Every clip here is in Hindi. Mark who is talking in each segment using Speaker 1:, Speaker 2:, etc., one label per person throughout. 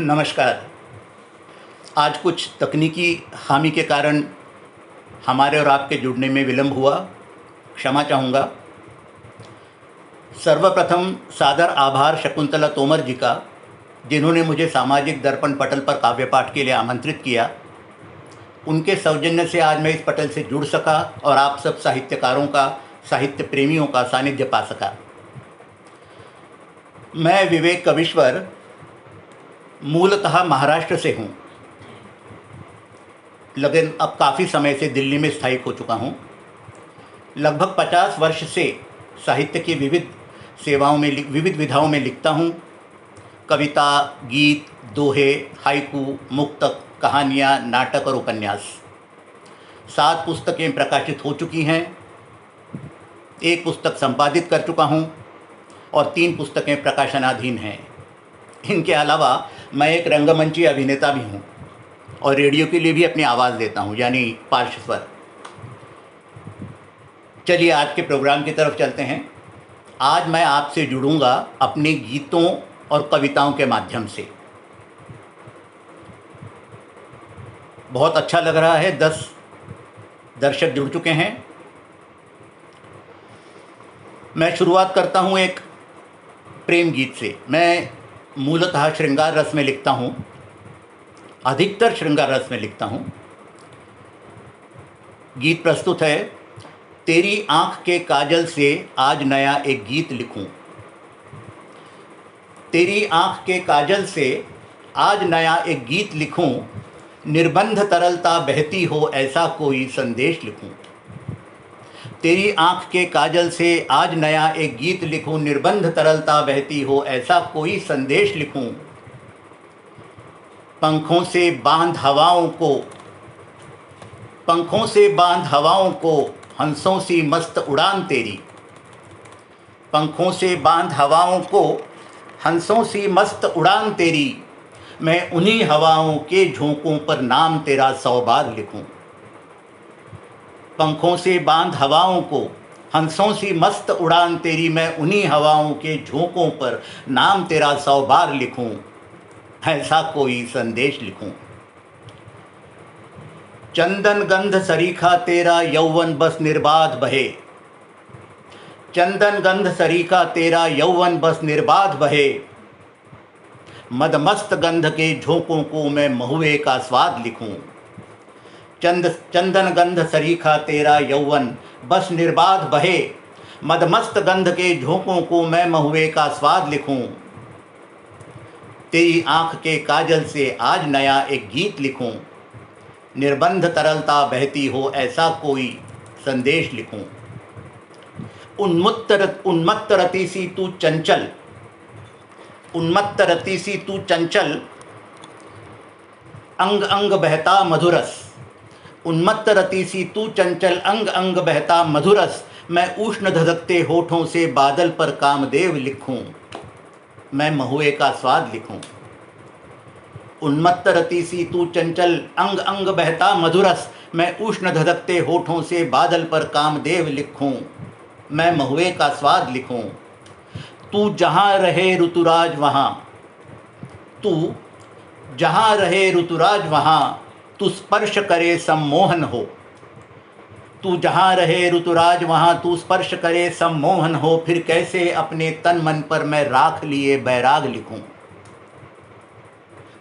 Speaker 1: नमस्कार। आज कुछ तकनीकी खामी के कारण हमारे और आपके जुड़ने में विलंब हुआ, क्षमा चाहूँगा। सर्वप्रथम सादर आभार शकुंतला तोमर जी का, जिन्होंने मुझे सामाजिक दर्पण पटल पर काव्य पाठ के लिए आमंत्रित किया। उनके सौजन्य से आज मैं इस पटल से जुड़ सका और आप सब साहित्यकारों का, साहित्य प्रेमियों का सानिध्य पा सका। मैं विवेक कविश्वर मूलतः महाराष्ट्र से हूँ, लेकिन अब काफ़ी समय से दिल्ली में स्थायिक हो चुका हूँ। लगभग 50 वर्ष से साहित्य की विविध विधाओं में लिखता हूँ। कविता, गीत, दोहे, हाइकू, मुक्तक, कहानियाँ, नाटक और उपन्यास। 7 पुस्तकें प्रकाशित हो चुकी हैं। 1 पुस्तक संपादित कर चुका हूँ और 3 पुस्तकें प्रकाशनाधीन हैं। इनके अलावा मैं एक रंगमंची अभिनेता भी हूँ और रेडियो के लिए भी अपनी आवाज़ देता हूँ, यानी पार्श्व स्वर। चलिए आज के प्रोग्राम की तरफ चलते हैं। आज मैं आपसे जुड़ूंगा अपने गीतों और कविताओं के माध्यम से। बहुत अच्छा लग रहा है, 10 दर्शक जुड़ चुके हैं। मैं शुरुआत करता हूँ एक प्रेम गीत से। मैं मूलतः श्रृंगार रस में लिखता हूँ, अधिकतर श्रृंगार रस में लिखता हूँ। गीत प्रस्तुत है। तेरी आँख के काजल से आज नया एक गीत लिखूं। तेरी आँख के काजल से आज नया एक गीत लिखूं, निर्बंध तरलता बहती हो ऐसा कोई संदेश लिखूं। तेरी आँख के काजल से आज नया एक गीत लिखूं, निर्बंध तरलता बहती हो ऐसा कोई संदेश लिखूं। पंखों से बांध हवाओं को हंसों सी मस्त उड़ान तेरी। पंखों से बांध हवाओं को हंसों सी मस्त उड़ान तेरी। मैं उन्हीं हवाओं के झोंकों पर नाम तेरा 100 बार लिखूं। पंखों से बांध हवाओं को हंसों सी मस्त उड़ान तेरी। मैं उन्हीं हवाओं के झोंकों पर नाम तेरा 100 बार लिखूं, ऐसा कोई संदेश लिखूं। चंदन गंध सरीखा तेरा यौवन बस निर्बाध बहे। चंदन गंध सरीखा तेरा यौवन बस निर्बाध बहे। मदमस्त गंध के झोंकों को मैं महुए का स्वाद लिखूं। चंदन गंध सरीखा तेरा यौवन बस निर्बाध बहे। मदमस्त गंध के झोंकों को मैं महुए का स्वाद लिखूं। तेरी आँख के काजल से आज नया एक गीत लिखूं, निर्बंध तरलता बहती हो ऐसा कोई संदेश लिखूं। उन्मत्त रति सी तू चंचल, उन्मत्त रति सी तू चंचल, अंग अंग बहता मधुरस। उन्मत्त रति सी तू चंचल, अंग अंग बहता मधुरस। मैं उष्ण धधकते होठों से बादल पर कामदेव लिखूं, मैं महुए का स्वाद लिखूं। उन्मत्त रति सी तू चंचल, अंग अंग बहता मधुरस। मैं उष्ण धधकते होठों से बादल पर कामदेव लिखूं, मैं महुए का स्वाद लिखूं। तू जहाँ रहे ऋतुराज वहाँ, तू जहाँ रहे ऋतुराज वहाँ, तू स्पर्श करे सम्मोहन हो। तू जहाँ रहे ऋतुराज वहाँ, तू स्पर्श करे सम्मोहन हो। फिर कैसे अपने तन मन पर मैं राख लिए बैराग लिखूं।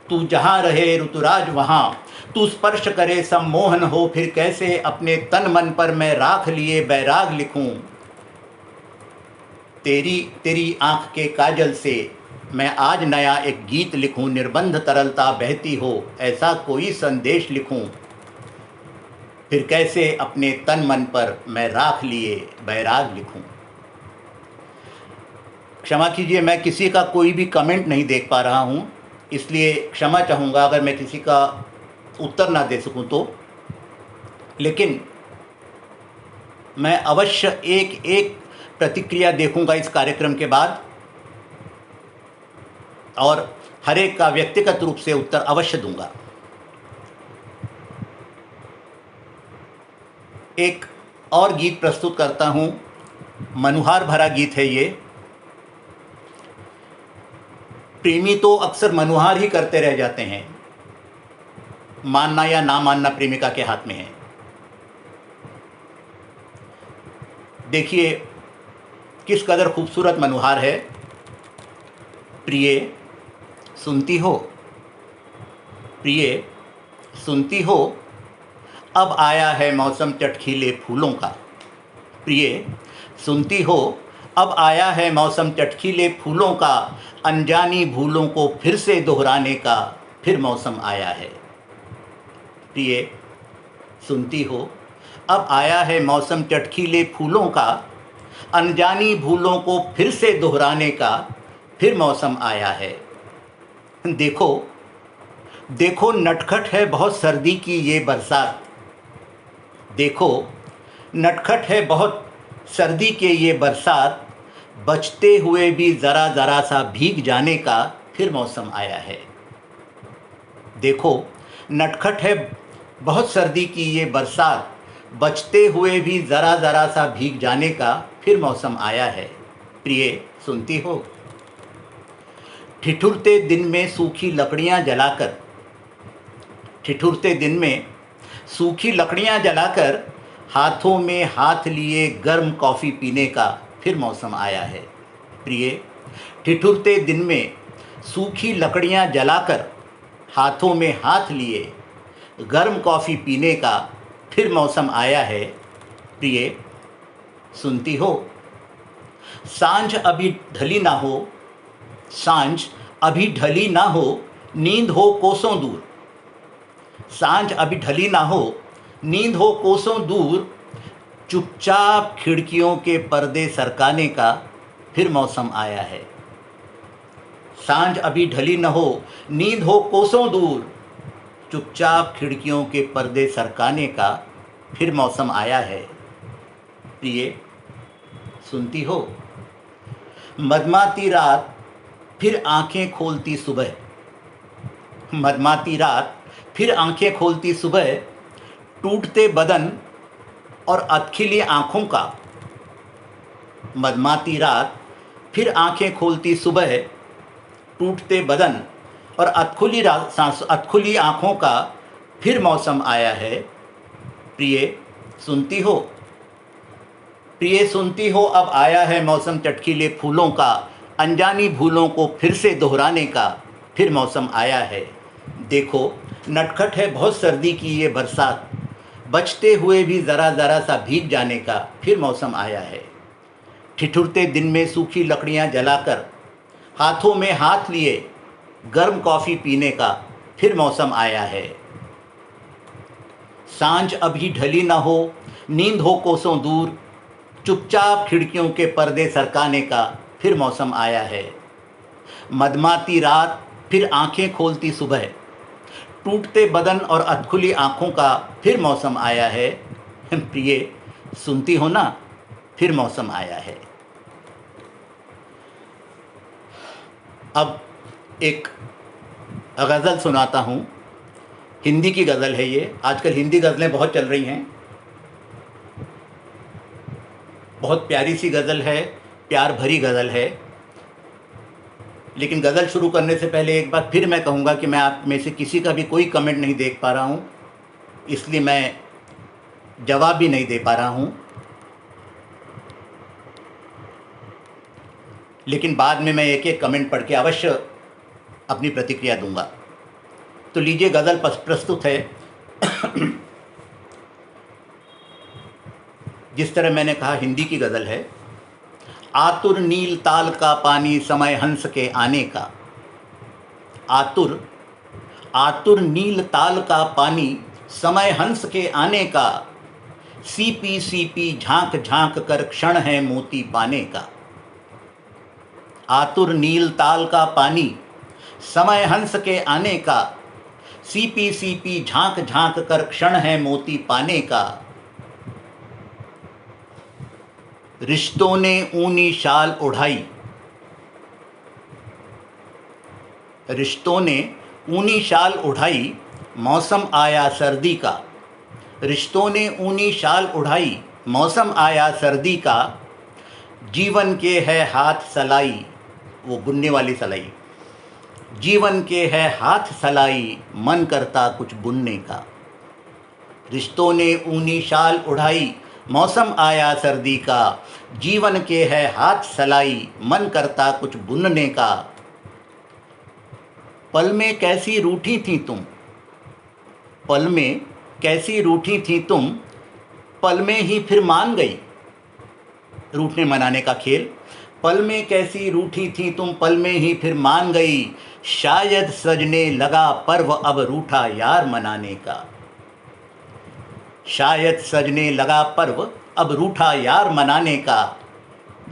Speaker 1: तू जहाँ रहे ऋतुराज वहाँ, तू स्पर्श करे सम्मोहन हो। फिर कैसे अपने तन मन पर मैं राख लिए बैराग लिखूं। तेरी आँख के काजल से मैं आज नया एक गीत लिखूं, निर्बंध तरलता बहती हो ऐसा कोई संदेश लिखूं। फिर कैसे अपने तन मन पर मैं राख लिए बैराग लिखूं। क्षमा कीजिए, मैं किसी का कोई भी कमेंट नहीं देख पा रहा हूं, इसलिए क्षमा चाहूँगा अगर मैं किसी का उत्तर ना दे सकूं तो। लेकिन मैं अवश्य एक एक प्रतिक्रिया देखूंगा इस कार्यक्रम के बाद और हर एक का व्यक्तिगत रूप से उत्तर अवश्य दूंगा। एक और गीत प्रस्तुत करता हूं, मनुहार भरा गीत है ये। प्रेमी तो अक्सर मनुहार ही करते रह जाते हैं, मानना या ना मानना प्रेमिका के हाथ में है। देखिए किस कदर खूबसूरत मनुहार है। प्रिय सुनती हो, प्रिय सुनती हो, अब आया है मौसम चटखीले फूलों का। प्रिय सुनती हो, अब आया है मौसम चटखीले फूलों का, अनजानी भूलों को फिर से दोहराने का फिर मौसम आया है। प्रिय सुनती हो, अब आया है मौसम चटखीले फूलों का, अनजानी भूलों को फिर से दोहराने का फिर मौसम आया है। देखो देखो नटखट है बहुत सर्दी की ये बरसात, देखो नटखट है बहुत सर्दी के ये बरसात, बचते हुए भी ज़रा ज़रा सा भीग जाने का फिर मौसम आया है। देखो नटखट है बहुत सर्दी की ये बरसात, बचते हुए भी ज़रा ज़रा सा भीग जाने का फिर मौसम आया है। प्रिय सुनती हो, ठिठुरते दिन में सूखी लकड़ियाँ जलाकर, ठिठुरते दिन में सूखी लकड़ियाँ जलाकर, हाथों में हाथ लिए गर्म कॉफ़ी पीने का फिर मौसम आया है। प्रिय ठिठुरते दिन में सूखी लकड़ियाँ जलाकर, हाथों में हाथ लिए गर्म कॉफ़ी पीने का फिर मौसम आया है। प्रिय सुनती हो, सांझ अभी ढली ना हो, सांझ अभी ढली ना हो, नींद हो कोसों दूर, सांझ अभी ढली ना हो, नींद हो कोसों दूर, चुपचाप खिड़कियों के पर्दे सरकाने का फिर मौसम आया है। सांझ अभी ढली न हो, नींद हो कोसों दूर, चुपचाप खिड़कियों के पर्दे सरकाने का फिर मौसम आया है। प्रिय सुनती हो, मदमाती रात फिर आंखें खोलती सुबह, मदमाती रात फिर आंखें खोलती सुबह, टूटते बदन और अधखिली आँखों का, मदमाती रात फिर आंखें खोलती सुबह, टूटते बदन और अधखुली आँखों का फिर मौसम आया है। प्रिय सुनती हो, प्रिय सुनती हो, अब आया है मौसम चटकीले फूलों का, अनजानी भूलों को फिर से दोहराने का फिर मौसम आया है। देखो नटखट है बहुत सर्दी की ये बरसात, बचते हुए भी ज़रा ज़रा सा भीग जाने का फिर मौसम आया है। ठिठुरते दिन में सूखी लकड़ियाँ जलाकर, हाथों में हाथ लिए गर्म कॉफ़ी पीने का फिर मौसम आया है। सांझ अभी ढली ना हो, नींद हो कोसों दूर, चुपचाप खिड़कियों के पर्दे सरकाने का फिर मौसम आया है। मदमाती रात फिर आंखें खोलती सुबह, टूटते बदन और अधखुली आँखों का फिर मौसम आया है। प्रिय सुनती हो ना, फिर मौसम आया है। अब एक गज़ल सुनाता हूँ, हिंदी की गज़ल है ये। आजकल हिंदी गज़लें बहुत चल रही हैं, बहुत प्यारी सी गज़ल है, प्यार भरी गज़ल है। लेकिन गज़ल शुरू करने से पहले एक बार फिर मैं कहूँगा कि मैं आप में से किसी का भी कोई कमेंट नहीं देख पा रहा हूँ, इसलिए मैं जवाब भी नहीं दे पा रहा हूँ। लेकिन बाद में मैं एक एक कमेंट पढ़ के अवश्य अपनी प्रतिक्रिया दूंगा। तो लीजिए गज़ल प्रस्तुत है। जिस तरह मैंने कहा हिंदी की गज़ल है। आतुर नील ताल का पानी समय हंस के आने का, आतुर नील ताल का पानी समय हंस के आने का, सीपी सीपी झांक झांक कर क्षण है मोती पाने का। आतुर नील ताल का पानी समय हंस के आने का, सीपी सीपी झांक झांक कर क्षण है मोती पाने का। रिश्तों ने ऊनी शाल उड़ाई, रिश्तों ने ऊनी शाल उड़ाई, मौसम आया सर्दी का। रिश्तों ने ऊनी शाल उड़ाई, मौसम आया सर्दी का। जीवन के है हाथ सलाई, वो बुनने वाली सलाई। जीवन के है हाथ सलाई, मन करता कुछ बुनने का। रिश्तों ने ऊनी शाल उड़ाई, मौसम आया सर्दी का। जीवन के है हाथ सलाई, मन करता कुछ बुनने का। पल में कैसी रूठी थी तुम, पल में कैसी रूठी थी तुम, पल में ही फिर मान गई। रूठने मनाने का खेल। पल में कैसी रूठी थी तुम, पल में ही फिर मान गई। शायद सजने लगा पर्व अब रूठा यार मनाने का। शायद सजने लगा पर्व अब रूठा यार मनाने का।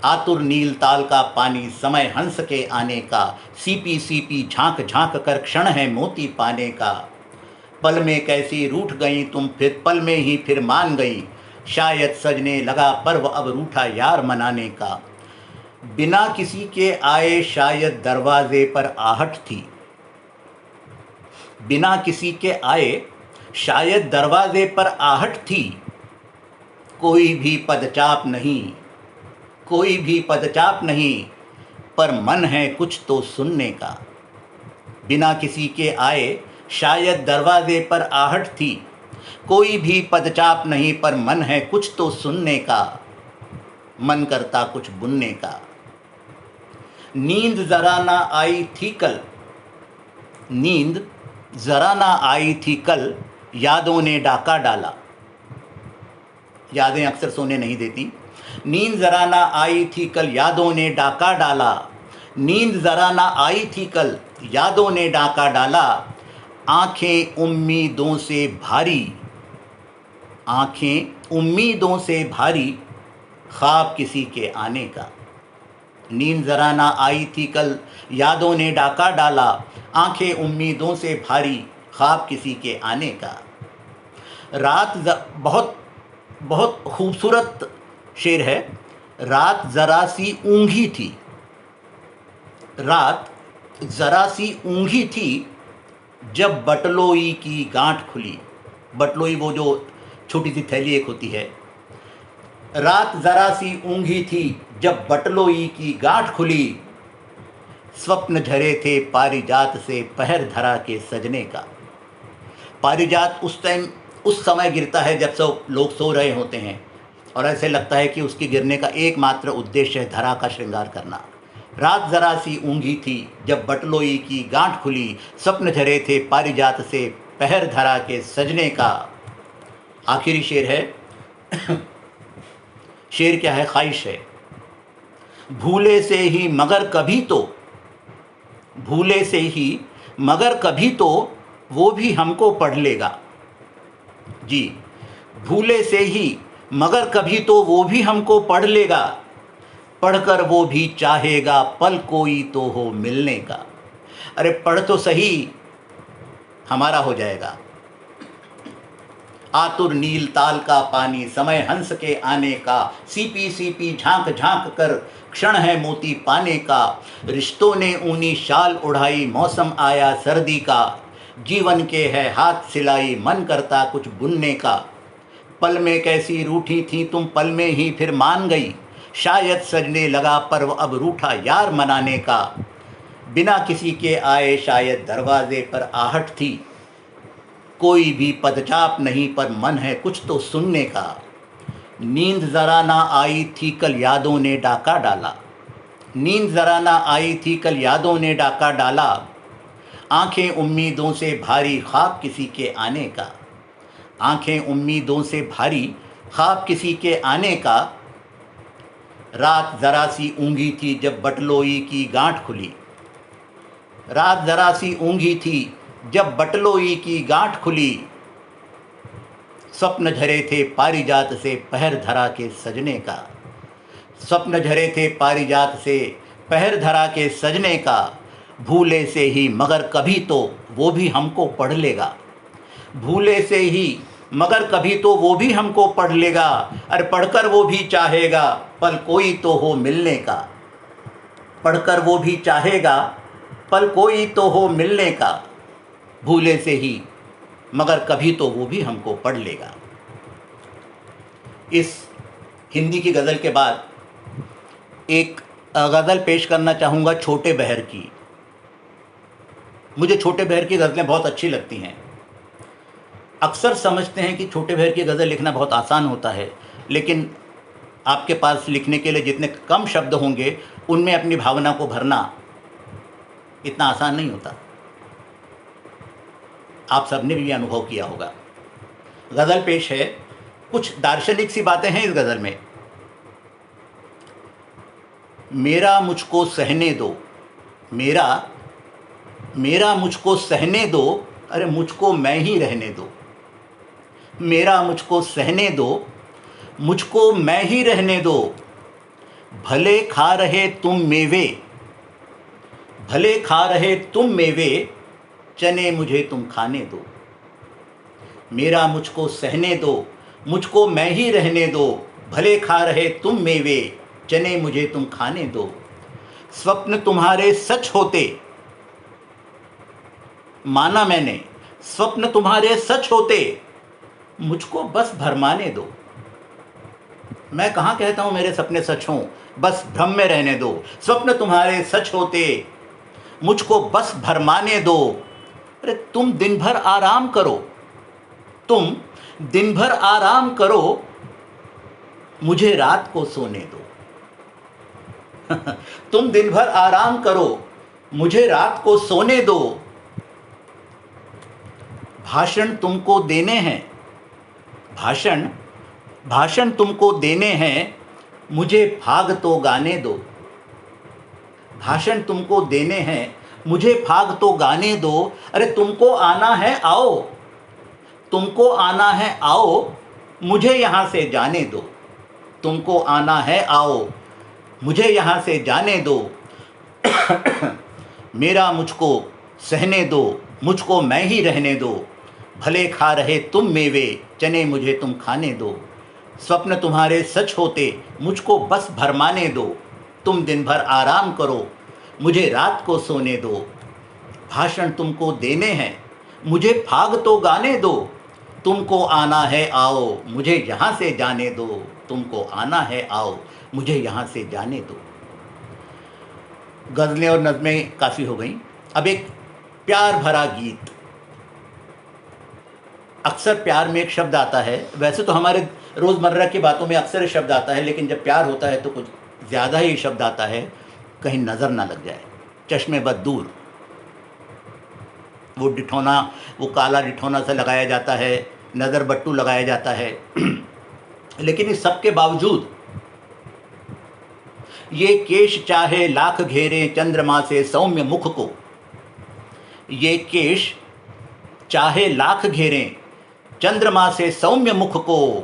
Speaker 1: आतुर नील ताल का पानी, समय हंस के आने का। सीपी सीपी झांक झांक कर क्षण है मोती पाने का। पल में कैसी रूठ गई तुम, फिर पल में ही फिर मान गई। शायद सजने लगा पर्व अब रूठा यार मनाने का। बिना किसी के आए शायद दरवाजे पर आहट थी। बिना किसी के आए शायद दरवाजे पर आहट थी। कोई भी पदचाप नहीं, कोई भी पदचाप नहीं, पर मन है कुछ तो सुनने का। बिना किसी के आए शायद दरवाजे पर आहट थी। कोई भी पदचाप नहीं, पर मन है कुछ तो सुनने का। मन करता कुछ बुनने का। नींद जरा ना आई थी कल, नींद जरा ना आई थी कल, यादों ने डाका डाला। यादें अक्सर सोने नहीं देती। नींद जरा ना आई थी कल, यादों ने डाका डाला। नींद जरा ना आई थी कल, यादों ने डाका डाला। आंखें उम्मीदों से भारी, आंखें उम्मीदों से भारी, ख्वाब किसी के आने का। नींद जरा ना आई थी कल, यादों ने डाका डाला। आंखें उम्मीदों से भारी, ख्वाब किसी के आने का। बहुत बहुत खूबसूरत शेर है। रात ज़रा सी ऊँघी थी, रात ज़रा सी ऊँघी थी, जब बटलोई की गांठ खुली। बटलोई वो जो छोटी सी थैली एक होती है। रात ज़रा सी ऊँघी थी, जब बटलोई की गांठ खुली। स्वप्न झरे थे पारिजात से, पहर धरा के सजने का। पारिजात उस समय गिरता है जब सब लोग सो रहे होते हैं, और ऐसे लगता है कि उसके गिरने का एकमात्र उद्देश्य है धरा का श्रृंगार करना। रात ज़रा सी ऊँघी थी, जब बटलोई की गांठ खुली। स्वप्न झरे थे पारिजात से, पहर धरा के सजने का। आखिरी शेर है। शेर क्या है? ख्वाहिश है। भूले से ही मगर कभी तो, भूले से ही मगर कभी तो, वो भी हमको पढ़ लेगा। जी, भूले से ही मगर कभी तो वो भी हमको पढ़ लेगा। पढ़कर वो भी चाहेगा पल कोई तो हो मिलने का। अरे पढ़ तो सही, हमारा हो जाएगा। आतुर नील ताल का पानी, समय हंस के आने का। सीपी सीपी झांक झांक कर क्षण है मोती पाने का। रिश्तों ने ऊनी शाल उड़ाई, मौसम आया सर्दी का। जीवन के है हाथ सिलाई, मन करता कुछ बुनने का। पल में कैसी रूठी थी तुम, पल में ही फिर मान गई। शायद सजने लगा पर्व अब रूठा यार मनाने का। बिना किसी के आए शायद दरवाजे पर आहट थी। कोई भी पदचाप नहीं, पर मन है कुछ तो सुनने का। नींद जरा ना आई थी कल, यादों ने डाका डाला। नींद जरा ना आई थी कल, यादों ने डाका डाला। आंखें उम्मीदों से भारी, ख्वाब किसी के आने का। आंखें उम्मीदों से भारी, ख्वाब किसी के आने का। रात ज़रा सी ऊँघी थी, जब बटलोई की गांठ खुली। रात ज़रा सी ऊँघी थी, जब बटलोई की गांठ खुली। स्वप्न झरे थे पारिजात से, पहर धरा के सजने का। स्वप्न झरे थे पारिजात से, पहर धरा के सजने का। भूले से ही मगर कभी तो वो भी हमको पढ़ लेगा। भूले से ही मगर कभी तो वो भी हमको पढ़ लेगा। अरे पढ़कर वो भी चाहेगा पल कोई तो हो मिलने का। पढ़कर वो भी चाहेगा पल कोई तो हो मिलने का। भूले से ही मगर कभी तो वो भी हमको पढ़ लेगा। इस हिंदी की गज़ल के बाद एक गज़ल पेश करना चाहूँगा छोटे बहर की। मुझे छोटे बहर की गज़लें बहुत अच्छी लगती हैं। अक्सर समझते हैं कि छोटे बहर की गज़ल लिखना बहुत आसान होता है, लेकिन आपके पास लिखने के लिए जितने कम शब्द होंगे उनमें अपनी भावना को भरना इतना आसान नहीं होता। आप सबने भी अनुभव किया होगा। गज़ल पेश है, कुछ दार्शनिक सी बातें हैं इस गज़ल में। मेरा मुझको सहने दो, मेरा मुझको सहने दो, अरे मुझको मैं ही रहने दो। मेरा मुझको सहने दो, मुझको मैं ही रहने दो। भले खा रहे तुम मेवे, भले खा रहे तुम मेवे, चने मुझे तुम खाने दो। मेरा मुझको सहने दो, मुझको मैं ही रहने दो। भले खा रहे तुम मेवे, चने मुझे तुम खाने दो। स्वप्न तुम्हारे सच होते, माना मैंने, स्वप्न तुम्हारे सच होते, मुझको बस भरमाने दो। मैं कहाँ कहता हूँ मेरे सपने सच हों, बस भ्रम में रहने दो। स्वप्न तुम्हारे सच होते, मुझको बस भरमाने दो। अरे तुम दिन भर आराम करो, तुम दिन भर आराम करो, मुझे रात को सोने दो। तुम दिन भर आराम करो, मुझे रात को सोने दो। भाषण तुमको देने हैं, भाषण तुमको देने हैं, मुझे भाग तो गाने दो। भाषण तुमको देने हैं, मुझे भाग तो गाने दो। अरे तुमको आना है आओ, तुमको आना है आओ, मुझे यहाँ से जाने दो। तुमको आना है आओ, मुझे यहाँ से जाने दो। मेरा मुझको सहने दो, मुझको मैं ही रहने दो। भले खा रहे तुम मेवे, चने मुझे तुम खाने दो। स्वप्न तुम्हारे सच होते, मुझको बस भरमाने दो। तुम दिन भर आराम करो, मुझे रात को सोने दो। भाषण तुमको देने हैं, मुझे भाग तो गाने दो। तुमको आना है आओ, मुझे यहाँ से जाने दो। तुमको आना है आओ, मुझे यहाँ से जाने दो। गज़लें और नज़में काफ़ी हो गई। अब एक प्यार भरा गीत। अक्सर प्यार में एक शब्द आता है, वैसे तो हमारे रोज़मर्रा की बातों में अक्सर शब्द आता है, लेकिन जब प्यार होता है तो कुछ ज़्यादा ही शब्द आता है, कहीं नज़र ना लग जाए। चश्मे बद दूर, वो डिठौना, वो काला डिठौना सा लगाया जाता है, नज़र बट्टू लगाया जाता है। लेकिन इस सब के बावजूद ये केश चाहे लाख घेरे चंद्रमा से सौम्य मुख को, ये केश चाहे लाख घेरें चंद्रमा से सौम्य मुख को,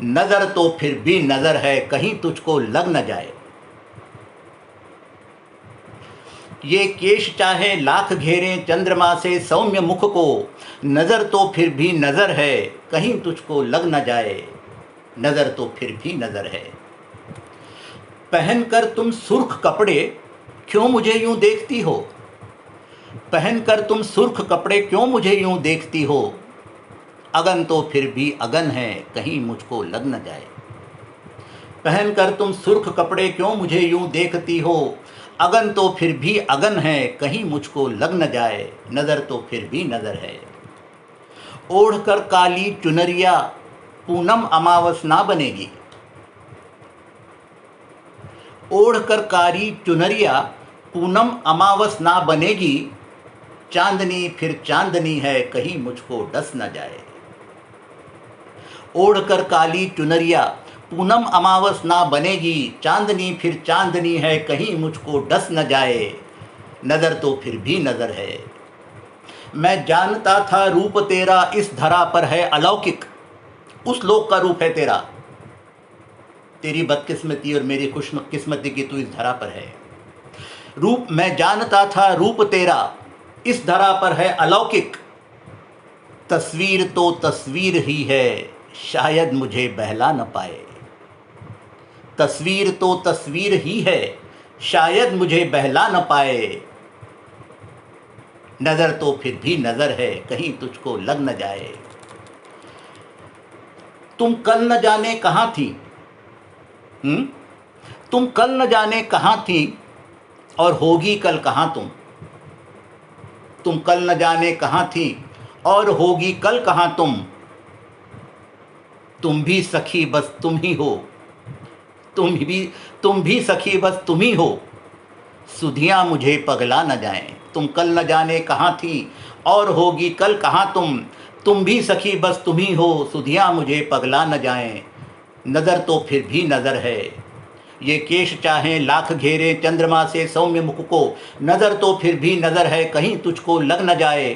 Speaker 1: नज़र तो फिर भी नज़र है, कहीं तुझको लग न जाए। ये केश चाहे लाख घेरें चंद्रमा से सौम्य मुख को, नज़र तो फिर भी नज़र है, कहीं तुझको लग न जाए। नज़र तो फिर भी नज़र है। पहनकर तुम सुर्ख कपड़े क्यों मुझे यूं देखती हो, पहनकर तुम सुर्ख कपड़े क्यों मुझे यूं देखती हो। अगन तो फिर भी अगन है, कहीं मुझको लग न जाए। पहनकर तुम सुर्ख कपड़े क्यों मुझे यूं देखती हो। अगन तो फिर भी अगन है, कहीं मुझको लग न जाए। नज़र तो फिर भी नज़र है। ओढ़कर काली चुनरिया पूनम अमावस ना बनेगी, ओढ़कर काली चुनरिया पूनम अमावस ना बनेगी। चांदनी फिर चांदनी है, कहीं मुझको डस न जाए। ओढ़कर काली चुनरिया पूनम अमावस ना बनेगी। चांदनी फिर चांदनी है, कहीं मुझको डस न जाए। नज़र तो फिर भी नज़र है। मैं जानता था रूप तेरा इस धरा पर है अलौकिक, उस लोक का रूप है तेरा। तेरी बदकिस्मती और मेरी खुशकिस्मती की तू इस धरा पर है। रूप मैं जानता था रूप तेरा इस धरा पर है अलौकिक। तस्वीर तो तस्वीर ही है, शायद मुझे बहला न पाए। तस्वीर तो तस्वीर ही है, शायद मुझे बहला न पाए। नज़र तो फिर भी नज़र है, कहीं तुझको लग न जाए। तुम कल न जाने कहाँ थी, तुम कल न जाने कहाँ थी, और होगी कल कहाँ तुम। तुम कल न जाने कहाँ थी और होगी कल कहाँ तुम भी सखी बस तुम ही हो, तुम भी सखी बस तुम ही हो, सुधियाँ मुझे पगला न जाएं। तुम कल न जाने कहाँ थी और होगी कल कहाँ तुम भी सखी बस तुम ही हो, सुधियाँ मुझे पगला न जाएं। नज़र तो फिर भी नज़र है, ये केश चाहें लाख घेरे चंद्रमा से सौम्य मुख को, नज़र तो फिर भी नज़र है, कहीं तुझको लग न जाए।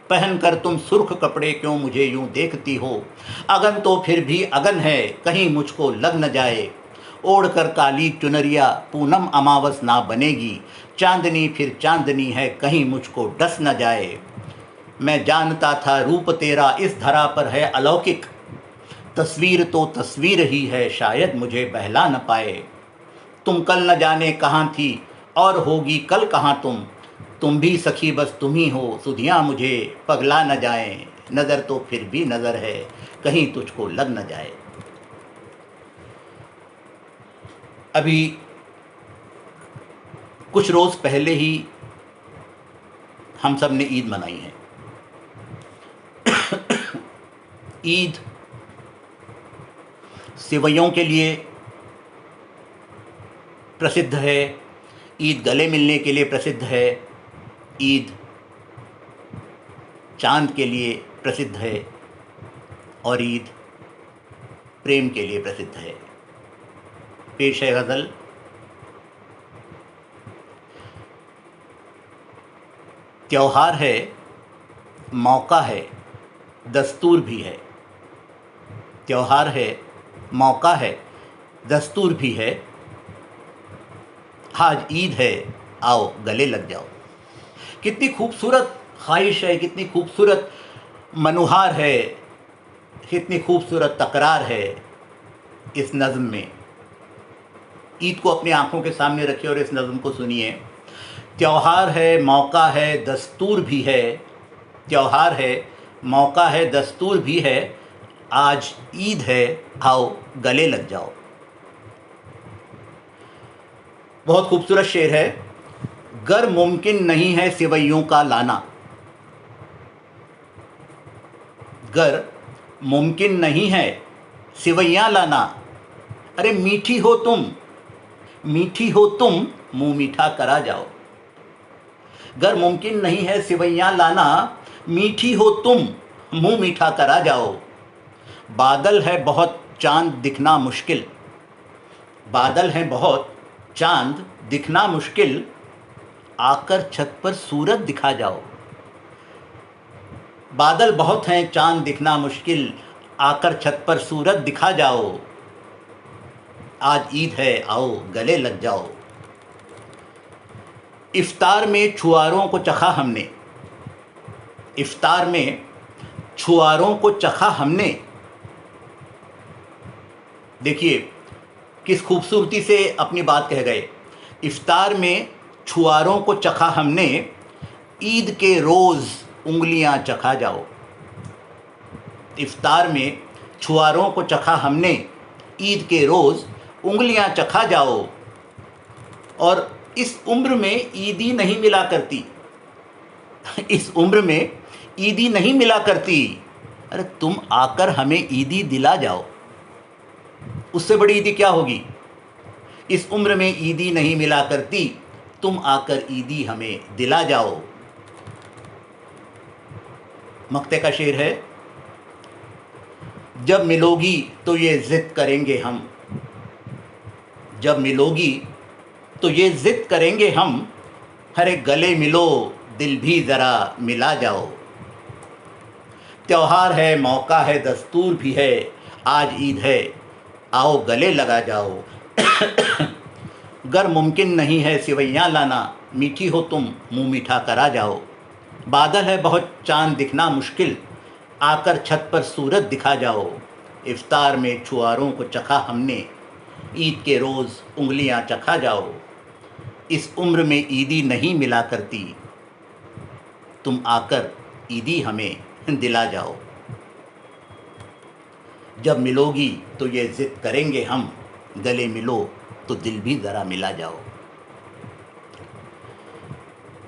Speaker 1: पहन कर तुम सुर्ख कपड़े क्यों मुझे यूं देखती हो, अगन तो फिर भी अगन है, कहीं मुझको लग न जाए। ओढ़ कर काली चुनरिया पूनम अमावस ना बनेगी, चांदनी फिर चांदनी है, कहीं मुझको डस न जाए। मैं जानता था रूप तेरा इस धरा पर है अलौकिक, तस्वीर तो तस्वीर ही है, शायद मुझे बहला न पाए। तुम कल न जाने कहाँ थी और होगी कल कहाँ तुम भी सखी बस तुम ही हो, सुधियाँ मुझे पगला न जाएं। नज़र तो फिर भी नज़र है, कहीं तुझको लग न जाए। अभी कुछ रोज़ पहले ही हम सब ने ईद मनाई है। ईद सेवइयों के लिए प्रसिद्ध है, ईद गले मिलने के लिए प्रसिद्ध है, ईद चांद के लिए प्रसिद्ध है और ईद प्रेम के लिए प्रसिद्ध है। पेश है गज़ल। त्योहार है, मौका है, दस्तूर भी है। त्योहार है, मौका है, दस्तूर भी है, आज ईद है, आओ गले लग जाओ। कितनी खूबसूरत ख्वाहिश है, कितनी खूबसूरत मनुहार है, कितनी खूबसूरत तकरार है इस नज़्म में। ईद को अपनी आंखों के सामने रखिए और इस नज़्म को सुनिए। त्योहार है, मौका है, दस्तूर भी है। त्योहार है, मौका है, दस्तूर भी है, आज ईद है, आओ गले लग जाओ। बहुत खूबसूरत शेर है। गर मुमकिन नहीं है सिवैयों का लाना, गर मुमकिन नहीं है सिवैयाँ लाना, अरे मीठी हो तुम, मीठी हो तुम, मुँह मीठा करा जाओ। गर मुमकिन नहीं है सिवैयाँ लाना, मीठी हो तुम, मुँह मीठा करा जाओ। बादल है बहुत चांद दिखना मुश्किल, बादल है बहुत चांद दिखना मुश्किल, आकर छत पर सूरज दिखा जाओ। बादल बहुत हैं चांद दिखना मुश्किल, आकर छत पर सूरज दिखा जाओ। आज ईद है, आओ गले लग जाओ। इफ्तार में छुआरों को चखा हमने, इफ्तार में छुआरों को चखा हमने। देखिए किस खूबसूरती से अपनी बात कह गए। इफ्तार में छुआरों को चखा हमने, ईद के रोज़ उंगलियां चखा जाओ। इफ्तार में छुआरों को चखा हमने, ईद के रोज़ उंगलियां चखा जाओ। और इस उम्र में ईदी नहीं मिला करती, इस उम्र में ईदी नहीं मिला करती, अरे तुम आकर हमें ईदी दिला जाओ। उससे बड़ी ईदी क्या होगी। इस उम्र में ईदी नहीं मिला करती, तुम आकर ईदी हमें दिला जाओ। मक्ते का शेर है। जब मिलोगी तो ये ज़िद करेंगे हम, जब मिलोगी तो ये ज़िद करेंगे हम, हरे गले मिलो दिल भी ज़रा मिला जाओ। त्योहार है, मौका है, दस्तूर भी है, आज ईद है, आओ गले लगा जाओ। गर मुमकिन नहीं है सिवैयाँ लाना, मीठी हो तुम, मुँह मीठा करा जाओ। बादल है बहुत चांद दिखना मुश्किल, आकर छत पर सूरज दिखा जाओ। इफ्तार में छुआरों को चखा हमने, ईद के रोज़ उंगलियां चखा जाओ। इस उम्र में ईदी नहीं मिला करती, तुम आकर ईदी हमें दिला जाओ। जब मिलोगी तो ये ज़िद करेंगे हम, गले मिलो तो दिल भी ज़रा मिला जाओ।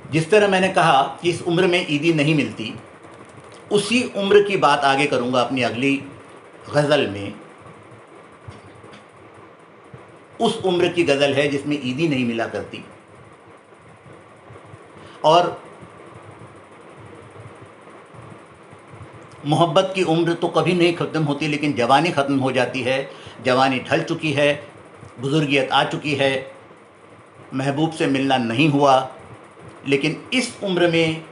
Speaker 1: जिस तरह मैंने कहा कि इस उम्र में ईदी नहीं मिलती, उसी उम्र की बात आगे करूँगा अपनी अगली गज़ल में। उस उम्र की गज़ल है जिसमें ईदी नहीं मिला करती, और मोहब्बत की उम्र तो कभी नहीं ख़त्म होती, लेकिन जवानी ख़त्म हो जाती है। जवानी ढल चुकी है, बुज़ुर्गियत आ चुकी है, महबूब से मिलना नहीं हुआ। लेकिन इस उम्र में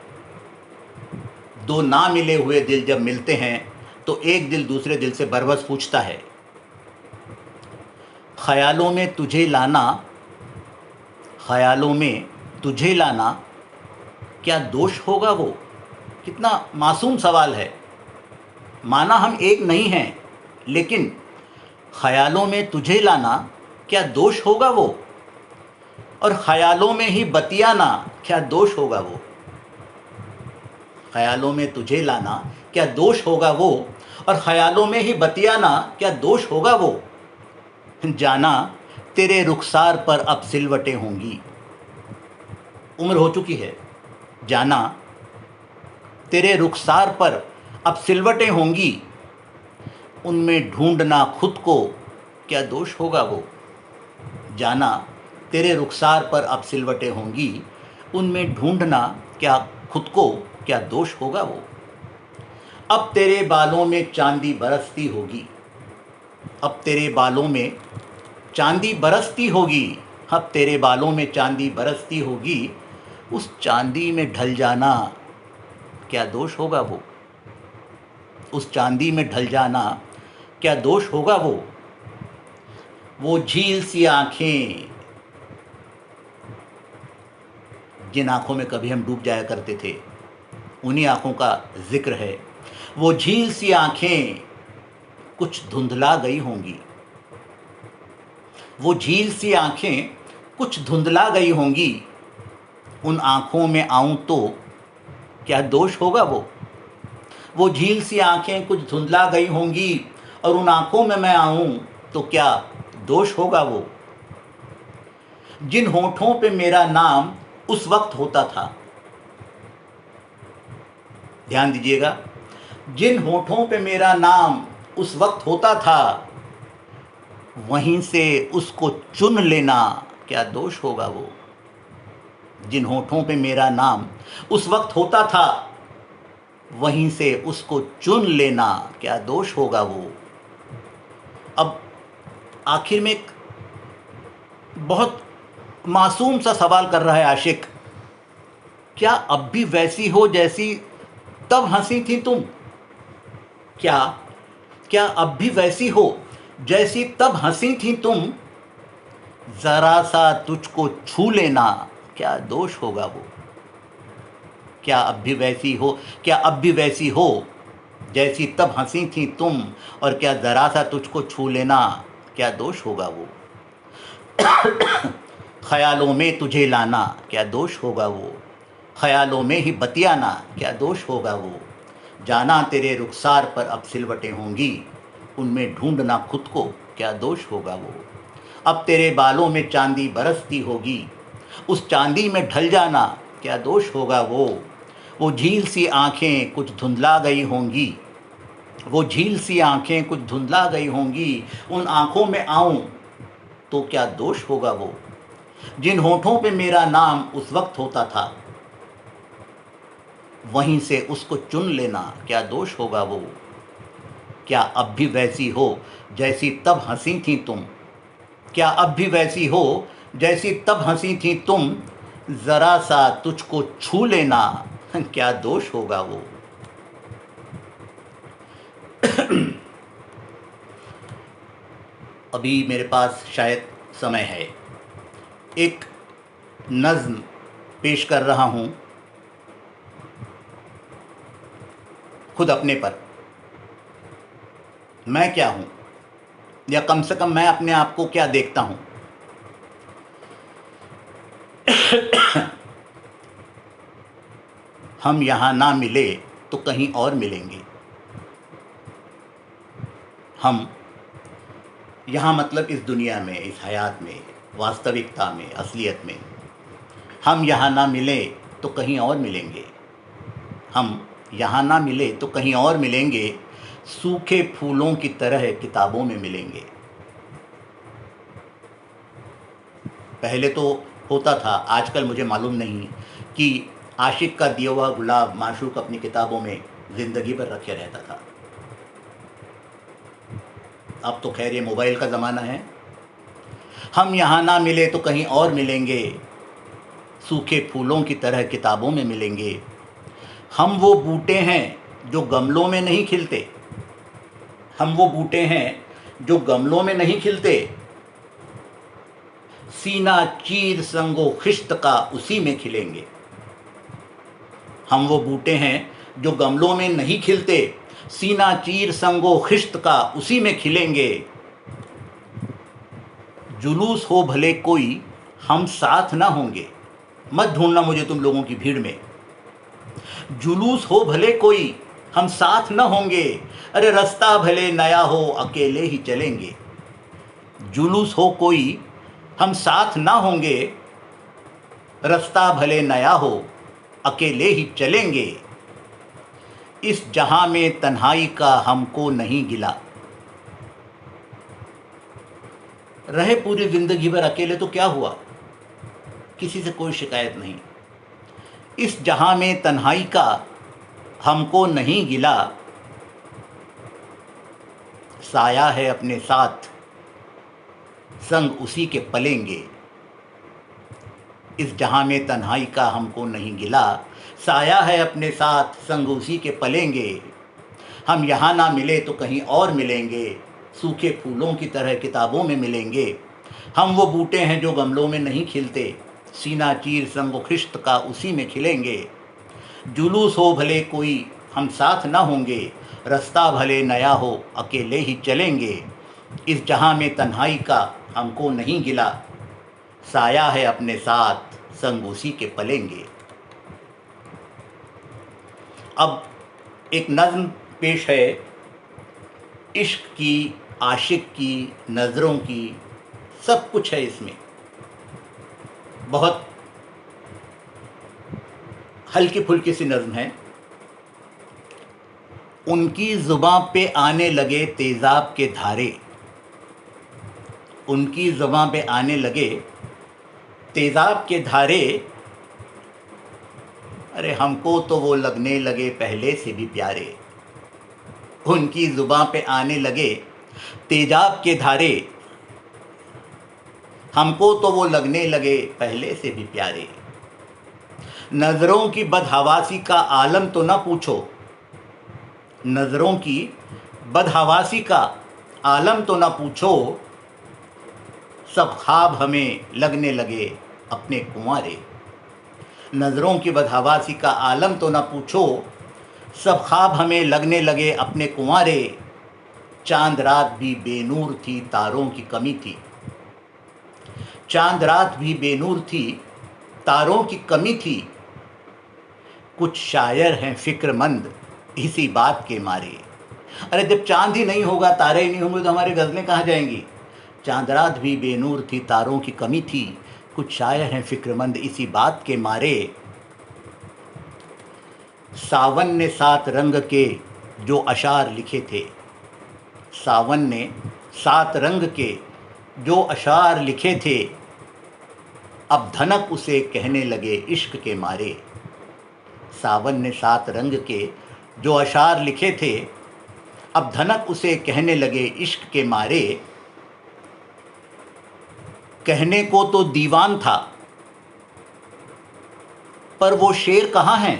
Speaker 1: दो ना मिले हुए दिल जब मिलते हैं तो एक दिल दूसरे दिल से बरबस पूछता है, ख़यालों में तुझे लाना, ख़यालों में तुझे लाना क्या दोष होगा वो। कितना मासूम सवाल है। माना हम एक नहीं हैं, लेकिन ख़यालों में तुझे लाना क्या दोष होगा वो, और ख़यालों में ही बतियाना क्या दोष होगा वो। ख़यालों में तुझे लाना क्या दोष होगा वो, और ख़यालों में ही बतियाना क्या दोष होगा वो। जाना तेरे रुखसार पर अब सिलवटें होंगी। उम्र हो चुकी है, जाना तेरे रुखसार पर अब सिलवटें होंगी। उनमें ढूंढना खुद को क्या दोष होगा वो। जाना तेरे रुखसार पर अब सिलवटें होंगी, उनमें ढूंढना क्या खुद को क्या दोष होगा वो। अब तेरे बालों में चांदी बरसती होगी, अब तेरे बालों में चांदी बरसती होगी, अब तेरे बालों में चांदी बरसती होगी। उस चांदी में ढल जाना क्या दोष होगा वो, उस चांदी में ढल जाना क्या दोष होगा वो। वो झील सी आँखें, जिन आँखों में कभी हम डूब जाया करते थे, उन्हीं आँखों का जिक्र है। वो झील सी आँखें कुछ धुंधला गई होंगी, वो झील सी आँखें कुछ धुंधला गई होंगी। उन आँखों में आऊं तो क्या दोष होगा वो झील सी आँखें कुछ धुंधला गई होंगी, और उन आँखों में मैं आऊं तो क्या दोष होगा वो। जिन होठों पे मेरा नाम उस वक्त होता था, ध्यान दीजिएगा, जिन होठों पे मेरा नाम उस वक्त होता था, वहीं से उसको चुन लेना क्या दोष होगा वो। जिन होठों पे मेरा नाम उस वक्त होता था, वहीं से उसको चुन लेना क्या दोष होगा वो। अब आखिर में एक बहुत मासूम सा सवाल कर रहा है आशिक, क्या अब भी वैसी हो जैसी तब हंसी थी तुम। क्या अब भी वैसी हो जैसी तब हंसी थी तुम। ज़रा सा तुझको छू लेना क्या दोष होगा वो। क्या अब भी वैसी हो, क्या अब भी वैसी हो जैसी तब हंसी थी तुम, और क्या ज़रा सा तुझको छू लेना क्या दोष होगा वो। ख़यालों में तुझे लाना क्या दोष होगा वो, ख़यालों में ही बतियाना क्या दोष होगा वो। जाना तेरे रुखसार पर अब सिलवटें होंगी, उनमें ढूंढना खुद को क्या दोष होगा वो। अब तेरे बालों में चांदी बरसती होगी, उस चांदी में ढल जाना क्या दोष होगा वो झील सी आँखें कुछ धुंधला गई होंगी, वो झील सी आँखें कुछ धुंधला गई होंगी। उन आँखों में आऊं तो क्या दोष होगा वो। जिन होठों पे मेरा नाम उस वक्त होता था, वहीं से उसको चुन लेना क्या दोष होगा वो। क्या अब भी वैसी हो जैसी तब हंसी थी तुम, क्या अब भी वैसी हो जैसी तब हंसी थी तुम। ज़रा सा तुझको छू लेना क्या दोष होगा वो। अभी मेरे पास शायद समय है, एक नज़्म पेश कर रहा हूँ खुद अपने पर। मैं क्या हूँ, या कम से कम मैं अपने आप को क्या देखता हूँ। हम यहाँ ना मिले तो कहीं और मिलेंगे। हम यहाँ मतलब इस दुनिया में, इस हयात में, वास्तविकता में, असलियत में। हम यहाँ ना मिले तो कहीं और मिलेंगे, हम यहाँ ना मिले तो कहीं और मिलेंगे, सूखे फूलों की तरह किताबों में मिलेंगे। पहले तो होता था, आजकल मुझे मालूम नहीं, कि आशिक का दिया हुआ गुलाब माशूक अपनी किताबों में ज़िंदगी भर रखे रहता था। अब तो खैर ये मोबाइल का ज़माना है। हम यहाँ ना मिले तो कहीं और मिलेंगे, सूखे फूलों की तरह किताबों में मिलेंगे। हम वो बूटे हैं जो गमलों में नहीं खिलते, हम वो बूटे हैं जो गमलों में नहीं खिलते, सीना चीर संगो खिश्त का उसी में खिलेंगे। हम वो बूटे हैं जो गमलों में नहीं खिलते, सीना चीर संगो खिश्त का उसी में खिलेंगे। जुलूस हो भले कोई हम साथ ना होंगे, मत ढूंढना मुझे तुम लोगों की भीड़ में। जुलूस हो भले कोई हम साथ न होंगे, अरे रास्ता भले नया हो अकेले ही चलेंगे। जुलूस हो कोई हम साथ ना होंगे, रास्ता भले नया हो अकेले ही चलेंगे। इस जहां में तन्हाई का हमको नहीं गिला, रहे पूरी जिंदगी भर अकेले तो क्या हुआ, किसी से कोई शिकायत नहीं। इस जहां में तन्हाई का हमको नहीं गिला, साया है अपने साथ संग उसी के पलेंगे। इस जहां में तन्हाई का हमको नहीं गिला, साया है अपने साथ संग उसी के पलेंगे। हम यहाँ ना मिले तो कहीं और मिलेंगे, सूखे फूलों की तरह किताबों में मिलेंगे। हम वो बूटे हैं जो गमलों में नहीं खिलते, सीना चीर संग खिश्त का उसी में खिलेंगे। जुलूस हो भले कोई हम साथ ना होंगे, रास्ता भले नया हो अकेले ही चलेंगे। इस जहां में तन्हाई का हमको नहीं गिला, साया है अपने साथ संग उसी के पलेंगे। अब एक नज़्म पेश है, इश्क की, आशिक की, नज़रों की, सब कुछ है इसमें। बहुत हल्की फुल्की सी नज़्म है। उनकी ज़ुबां पे आने लगे तेज़ाब के धारे, उनकी ज़ुबां पे आने लगे तेज़ाब के धारे, अरे हमको तो वो लगने लगे पहले से भी प्यारे। उनकी ज़ुबां पे आने लगे तेज़ाब के धारे, हमको तो वो लगने लगे पहले से भी प्यारे। नज़रों की बदहवासी का आलम तो ना पूछो, नज़रों की बदहवासी का आलम तो ना पूछो, सब ख्वाब हमें लगने लगे अपने कुंवारे। नज़रों की बदहवासी का आलम तो ना पूछो, सब ख्वाब हमें लगने लगे अपने कुंवारे। चांद रात भी बेनूर थी, तारों की कमी थी, चांद रात भी बेनूर थी, तारों की कमी थी। कुछ शायर हैं फ़िक्रमंद इसी बात के मारे। अरे जब चांद ही नहीं होगा, तारे ही नहीं होंगे तो हमारी गज़लें कहाँ जाएंगी। चांद रात भी बेनूर थी, तारों की कमी थी, कुछ शायर हैं फ़िक्रमंद इसी बात के मारे। सावन ने 7 रंग के जो अशार लिखे थे, सावन ने 7 रंग के जो अशार लिखे थे, अब धनक उसे कहने लगे इश्क के मारे। सावन ने 7 रंग के जो अशार लिखे थे, अब धनक उसे कहने लगे इश्क के मारे। कहने को तो दीवान था, पर वो शेर कहाँ हैं।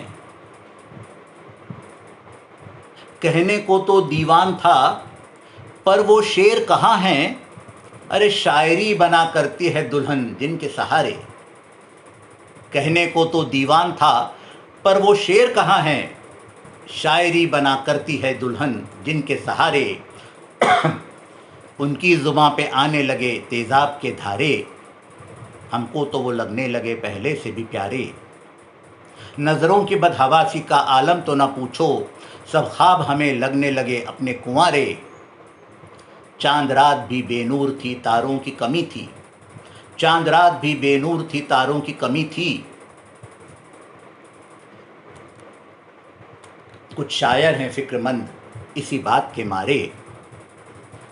Speaker 1: कहने को तो दीवान था, पर वो शेर कहाँ हैं। अरे शायरी बना करती है दुल्हन जिनके सहारे। कहने को तो दीवान था, पर वो शेर कहाँ हैं। शायरी बना करती है दुल्हन जिनके सहारे। उनकी ज़ुबां पे आने लगे तेज़ाब के धारे, हमको तो वो लगने लगे पहले से भी प्यारे। नज़रों की बदहवासी का आलम तो ना पूछो, सब ख्वाब हमें लगने लगे अपने कुंवारे। चांद रात भी बेनूर थी, तारों की कमी थी, चांद रात भी बेनूर थी, तारों की कमी थी। कुछ शायर हैं फ़िक्रमंद इसी बात के मारे,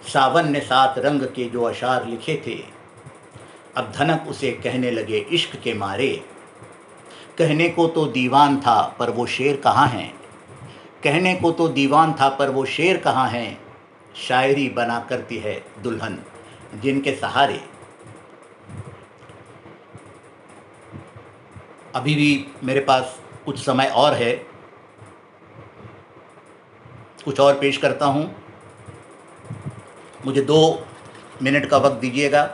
Speaker 1: सावन ने 7 रंग के जो अशार लिखे थे, अब धनक उसे कहने लगे इश्क के मारे। कहने को तो दीवान था पर वो शेर कहाँ हैं, कहने को तो दीवान था पर वो शेर कहाँ हैं। शायरी बना करती है दुल्हन जिनके सहारे। अभी भी मेरे पास कुछ समय और है, कुछ और पेश करता हूँ। मुझे 2 मिनट का वक्त दीजिएगा।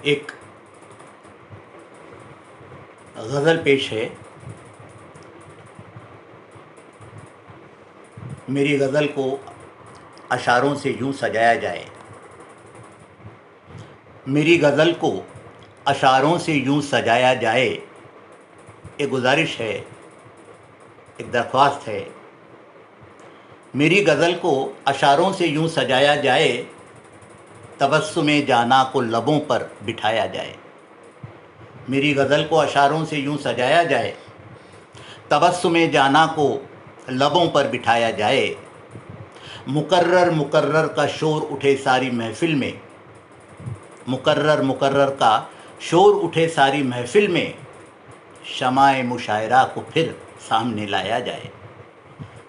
Speaker 1: एक गज़ल पेश है। मेरी गज़ल को अशारों से यूँ सजाया जाए, मेरी गज़ल को अशारों से यूँ सजाया जाए। एक गुजारिश है, एक दरख्वास्त है। मेरी गज़ल को अशारों से यूँ सजाया जाए, तबस्सुमे जाना को लबों पर बिठाया जाए। मेरी गज़ल को अशारों से यूँ सजाया जाए, तबस्सुमे जाना को लबों पर बिठाया जाए। मुकर्रर मुकर्रर का शोर उठे सारी महफ़िल में, मुकर्रर मुकर्रर का शोर उठे सारी महफ़िल में। शमाए मुशायरा को फिर सामने लाया जाए।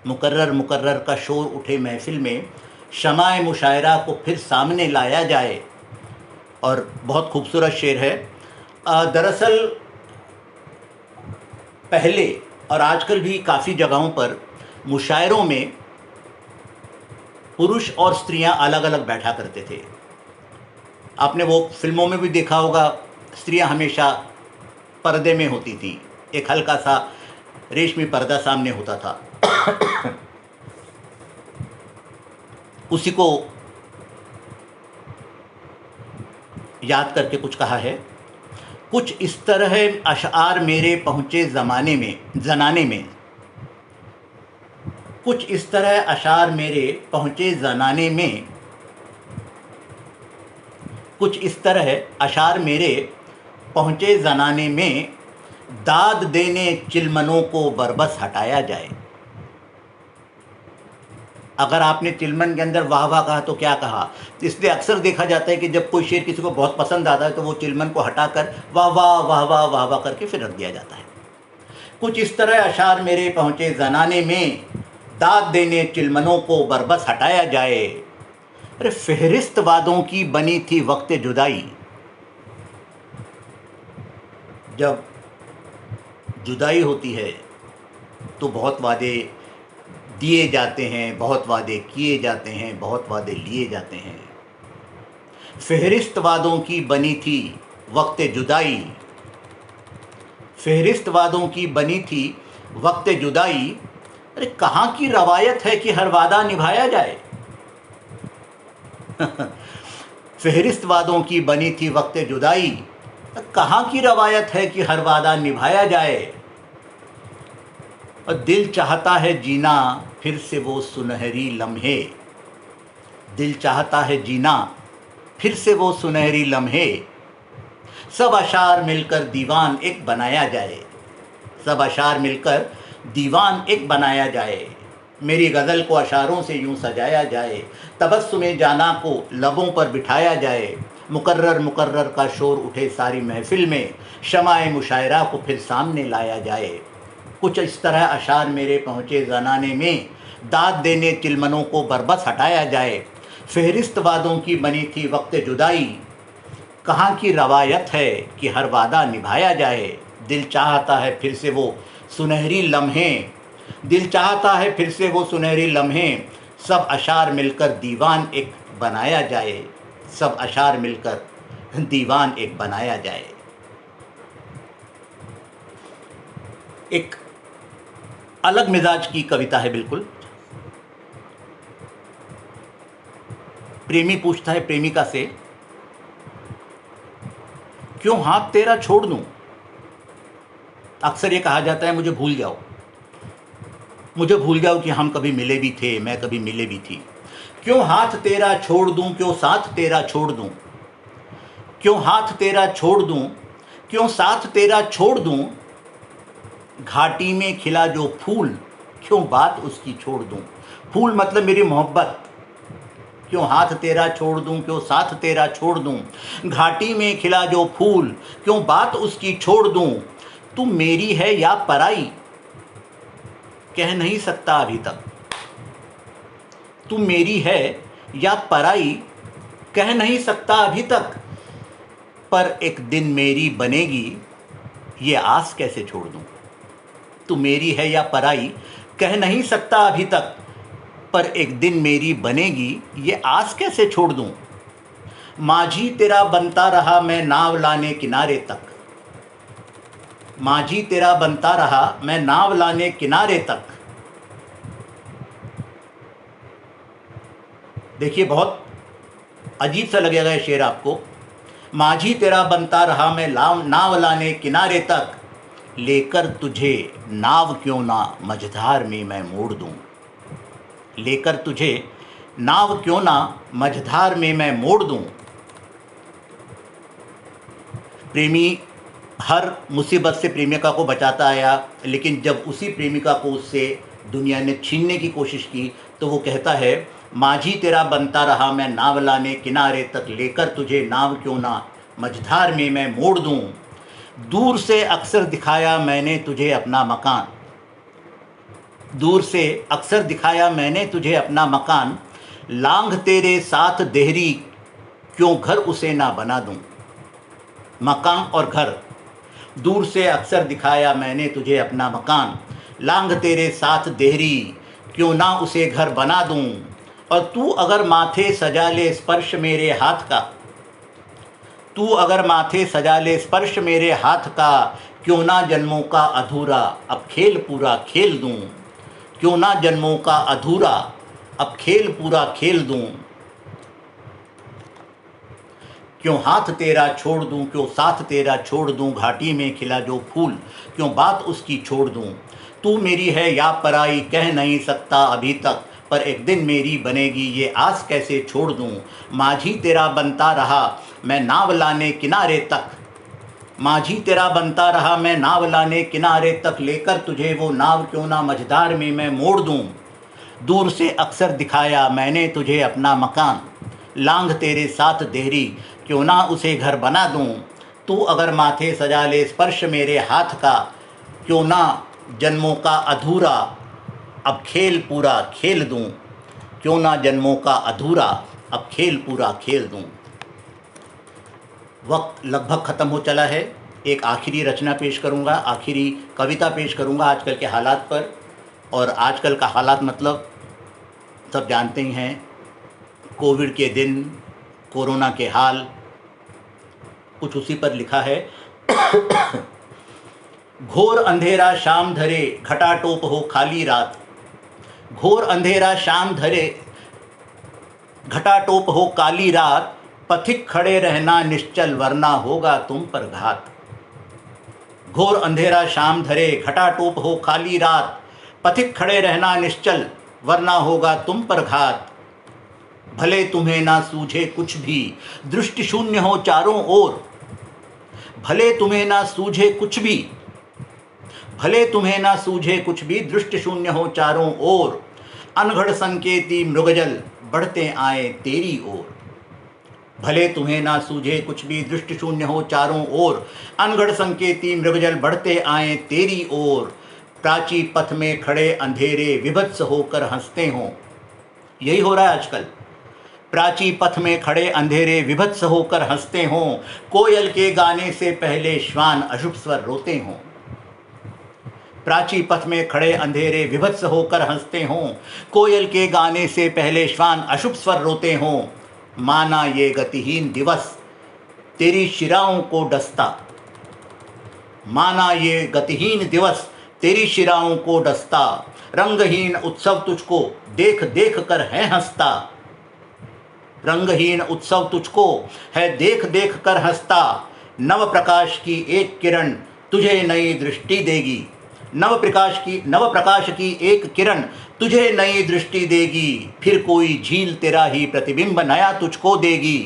Speaker 1: मुकर्रर मुकर्रर का शोर उठे महफ़िल में, शमाए मुशायरा को फिर सामने लाया जाए। और बहुत खूबसूरत शेर है। दरअसल पहले और आजकल भी काफ़ी जगहों पर मुशायरों में पुरुष और स्त्रियां अलग अलग बैठा करते थे। आपने वो फिल्मों में भी देखा होगा, स्त्रियां हमेशा पर्दे में होती थी, एक हल्का सा रेशमी पर्दा सामने होता था। उसी को याद करके कुछ कहा है। कुछ इस तरह अशआर मेरे पहुँचे ज़माने में ज़नाने में, कुछ इस तरह अशार मेरे पहुँचे ज़नाने में, कुछ इस तरह अशार मेरे पहुँचे ज़नाने में। दाद देने चिलमनों को बरबस हटाया जाए। अगर आपने चिलमन के अंदर वाह वाह कहा तो क्या कहा, इसलिए अक्सर देखा जाता है कि जब कोई शेर किसी को बहुत पसंद आता है तो वो चिलमन को हटाकर वाह वाह वाह वाह वाह वाह करके फिर रख दिया जाता है। कुछ इस तरह अशार मेरे पहुँचे ज़नाने में, दाद देने चिलमनों को बरबस हटाया जाए। अरे फहरिस्त वादों की बनी थी वक्त जुदाई। जब जुदाई होती है तो बहुत वादे दिए जाते हैं, बहुत वादे किए जाते हैं, बहुत वादे लिए जाते हैं। फहरिस्त वादों की बनी थी वक्त जुदाई, फहरिस्त वादों की बनी थी वक्त जुदाई। अरे कहाँ की रवायत है कि हर वादा निभाया जाए। फहरिस्त वादों की बनी थी वक्त जुदाई, कहाँ की रवायत है कि हर वादा निभाया जाए। और दिल चाहता है जीना फिर से वो सुनहरी लम्हे, दिल चाहता है जीना फिर से वो सुनहरी लम्हे। सब अशार मिलकर दीवान एक बनाया जाए, सब अशार मिलकर दीवान एक बनाया जाए। मेरी गज़ल को अशारों से यूँ सजाया जाए, तबस्सुमे जाना को लबों पर बिठाया जाए। मुकर्रर मुकर्रर का शोर उठे सारी महफ़िल में, शमाए मुशायरा को फिर सामने लाया जाए। कुछ इस तरह अशार मेरे पहुँचे ज़नाने में, दाद देने चिलमनों को बरबस हटाया जाए। फहरिस्त वादों की बनी थी वक्त जुदाई, कहाँ की रवायत है कि हर वादा निभाया जाए। दिल चाहता है फिर से वो सुनहरी लम्हे, दिल चाहता है फिर से वो सुनहरे लम्हे, सब अशार मिलकर दीवान एक बनाया जाए, सब अशार मिलकर दीवान एक बनाया जाए। एक अलग मिजाज की कविता है बिल्कुल। प्रेमी पूछता है प्रेमिका से, क्यों हाथ तेरा छोड़ दूं? अक्सर ये कहा जाता है मुझे भूल जाओ, मुझे भूल जाओ कि हम कभी मिले भी थे, मैं कभी मिले भी थी। क्यों हाथ तेरा छोड़ दूं, क्यों साथ तेरा छोड़ दूं, क्यों हाथ तेरा छोड़ दूं, क्यों साथ तेरा छोड़ दूं, घाटी में खिला जो फूल, क्यों बात उसकी छोड़ दूं। फूल मतलब मेरी मोहब्बत। क्यों हाथ तेरा छोड़ दूं, क्यों साथ तेरा छोड़ दूं, घाटी में खिला जो फूल, क्यों बात उसकी छोड़ दूं। तू मेरी है या पराई, कह नहीं सकता अभी तक। तू मेरी है या पराई, कह नहीं सकता अभी तक, पर एक दिन मेरी बनेगी, ये आस कैसे छोड़ दूं। तू मेरी है या पराई, कह नहीं सकता अभी तक, पर एक दिन मेरी बनेगी, ये आस कैसे छोड़ दूं। माझी तेरा बनता रहा मैं नाव लाने किनारे तक, माझी तेरा बनता रहा मैं नाव लाने किनारे तक। देखिए बहुत अजीब सा लगेगा ये शेर आपको। माझी तेरा बनता रहा मैं नाव लाने किनारे तक, लेकर तुझे नाव क्यों ना मझधार में मैं मोड़ दूं। लेकर तुझे नाव क्यों ना मझधार में मैं मोड़ दूं। प्रेमी हर मुसीबत से प्रेमिका को बचाता आया, लेकिन जब उसी प्रेमिका को उससे दुनिया ने छीनने की कोशिश की तो वो कहता है, माझी तेरा बनता रहा मैं नाव लाने किनारे तक, लेकर तुझे नाव क्यों ना मझधार में मैं मोड़ दूं। दूर से अक्सर दिखाया मैंने तुझे अपना मकान, दूर से अक्सर दिखाया मैंने तुझे अपना मकान, लांघ तेरे साथ देहरी, क्यों घर उसे ना बना दूं। मकान और घर, दूर से अक्सर दिखाया मैंने तुझे अपना मकान, लांघ तेरे साथ देहरी, क्यों ना उसे घर बना दूं। और तू अगर माथे सजा ले स्पर्श मेरे हाथ का, तू अगर माथे सजा ले स्पर्श मेरे हाथ का, क्यों ना जन्मों का अधूरा अब खेल पूरा खेल दूं। क्यों ना जन्मों का अधूरा अब खेल पूरा खेल दूं। क्यों हाथ तेरा छोड़ दूं, क्यों साथ तेरा छोड़ दूं, घाटी में खिला जो फूल, क्यों बात उसकी छोड़ दूं। तू मेरी है या पराई, कह नहीं सकता अभी तक, पर एक दिन मेरी बनेगी, ये आस कैसे छोड़ दूं। माझी तेरा बनता रहा मैं नाव लाने किनारे तक, माझी तेरा बनता रहा मैं नाव लाने किनारे तक, लेकर तुझे वो नाव क्यों ना मझधार में मैं मोड़ दूं। दूर से अक्सर दिखाया मैंने तुझे अपना मकान, लांघ तेरे साथ देहरी, क्यों ना उसे घर बना दूं। तू अगर माथे सजा ले स्पर्श मेरे हाथ का, क्यों ना जन्मों का अधूरा अब खेल पूरा खेल दूं। क्यों ना जन्मों का अधूरा अब खेल पूरा खेल दूं। वक्त लगभग ख़त्म हो चला है। एक आखिरी रचना पेश करूंगा, आखिरी कविता पेश करूंगा आजकल के हालात पर। और आजकल का हालात मतलब सब जानते ही हैं, कोविड के दिन, कोरोना के हाल, कुछ उसी पर लिखा है। घोर अंधेरा शाम धरे घटाटोप हो खाली रात, घोर अंधेरा शाम धरे घटाटोप हो काली रात, पथिक खड़े रहना निश्चल वरना होगा तुम पर घात। घोर अंधेरा शाम धरे घटाटोप हो खाली रात, पथिक खड़े रहना निश्चल वरना होगा तुम पर घात। भले तुम्हें ना सूझे कुछ भी दृष्टि शून्य हो चारों ओर, भले तुम्हें ना सूझे कुछ भी, भले तुम्हें ना सूझे कुछ भी दृष्टि शून्य हो चारों ओर, अनघड़ संकेती मृगजल बढ़ते आए तेरी ओर। भले तुम्हें ना सूझे कुछ भी दृष्टि शून्य हो चारों ओर, अनगढ़ संकेती मृगजल बढ़ते आए तेरी ओर। प्राची पथ में खड़े अंधेरे विभत्स होकर हंसते हों, यही हो रहा है आजकल। प्राची पथ में खड़े अंधेरे विभत्स होकर हंसते हों, कोयल के गाने से पहले श्वान अशुभ स्वर रोते हों। प्राची पथ में खड़े अंधेरे विभत्स होकर हंसते हों, कोयल के गाने से पहले श्वान अशुभ स्वर रोते हों, माना ये गतिहीन दिवस तेरी शिराओं को डसता, माना ये गतिहीन दिवस तेरी शिराओं को डसता, रंगहीन उत्सव तुझको देख देख कर है हंसता, रंगहीन उत्सव तुझको है देख देख कर हंसता, नव प्रकाश की एक किरण तुझे नई दृष्टि देगी, नव प्रकाश की एक किरण तुझे नई दृष्टि देगी, फिर कोई झील तेरा ही प्रतिबिंब नया तुझको देगी,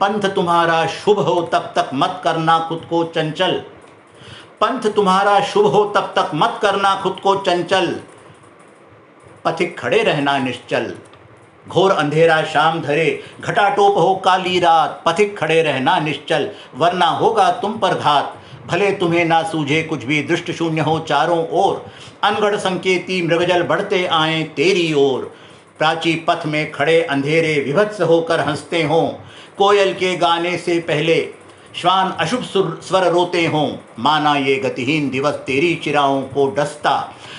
Speaker 1: पंथ तुम्हारा शुभ हो तब तक मत करना खुद को चंचल, पंथ तुम्हारा शुभ हो तब तक मत करना खुद को चंचल, पथिक खड़े रहना निश्चल, घोर अंधेरा शाम धरे घटाटोप हो काली रात, पथिक खड़े रहना निश्चल वरना होगा तुम पर घात, भले तुम्हें ना सूझे कुछ भी दृष्ट शून्य हो चारों ओर, अनगढ़ संकेती मृगजल बढ़ते आए तेरी ओर, प्राची पथ में खड़े अंधेरे विभत्स होकर हंसते हों, कोयल के गाने से पहले श्वान अशुभ स्वर रोते हों, माना ये गतिहीन दिवस तेरी चिराओं को डसता,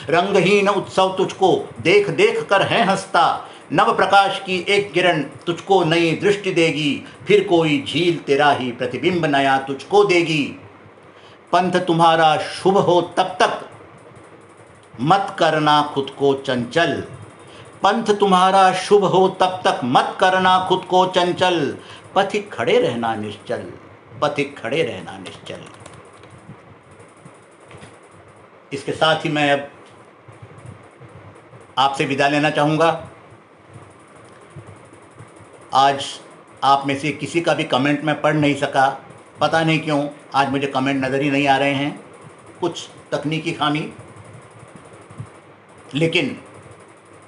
Speaker 1: रंगहीन उत्सव तुझको देख देख कर है हंसता, नव प्रकाश की एक किरण तुझको नई दृष्टि देगी, फिर कोई झील तेरा ही प्रतिबिंब नया तुझको देगी, पंथ तुम्हारा शुभ हो तब तक मत करना खुद को चंचल, पंथ तुम्हारा शुभ हो तब तक मत करना खुद को चंचल, पथिक खड़े रहना निश्चल, पथिक खड़े रहना निश्चल। इसके साथ ही मैं अब आपसे विदा लेना चाहूँगा। आज आप में से किसी का भी कमेंट मैं पढ़ नहीं सका, पता नहीं क्यों आज मुझे कमेंट नज़र ही नहीं आ रहे हैं, कुछ तकनीकी खामी, लेकिन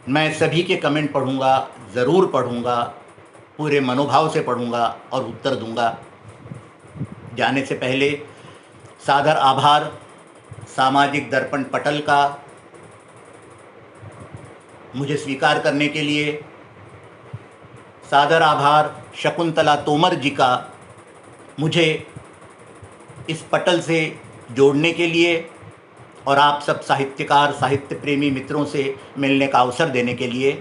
Speaker 1: मैं सभी के कमेंट पढ़ूँगा, ज़रूर पढ़ूँगा, पूरे मनोभाव से पढ़ूँगा और उत्तर दूँगा। जाने से पहले सादर आभार सामाजिक दर्पण पटल का मुझे स्वीकार करने के लिए, सादर आभार शकुंतला तोमर जी का मुझे इस पटल से जोड़ने के लिए और आप सब साहित्यकार साहित्य प्रेमी मित्रों से मिलने का अवसर देने के लिए।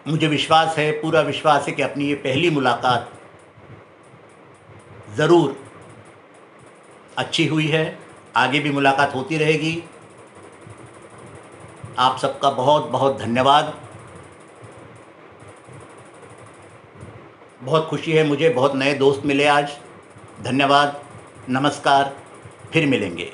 Speaker 1: मुझे विश्वास है, पूरा विश्वास है कि अपनी ये पहली मुलाकात ज़रूर अच्छी हुई है, आगे भी मुलाकात होती रहेगी। आप सबका बहुत बहुत धन्यवाद। बहुत खुशी है मुझे, बहुत नए दोस्त मिले आज। धन्यवाद, नमस्कार, फिर मिलेंगे।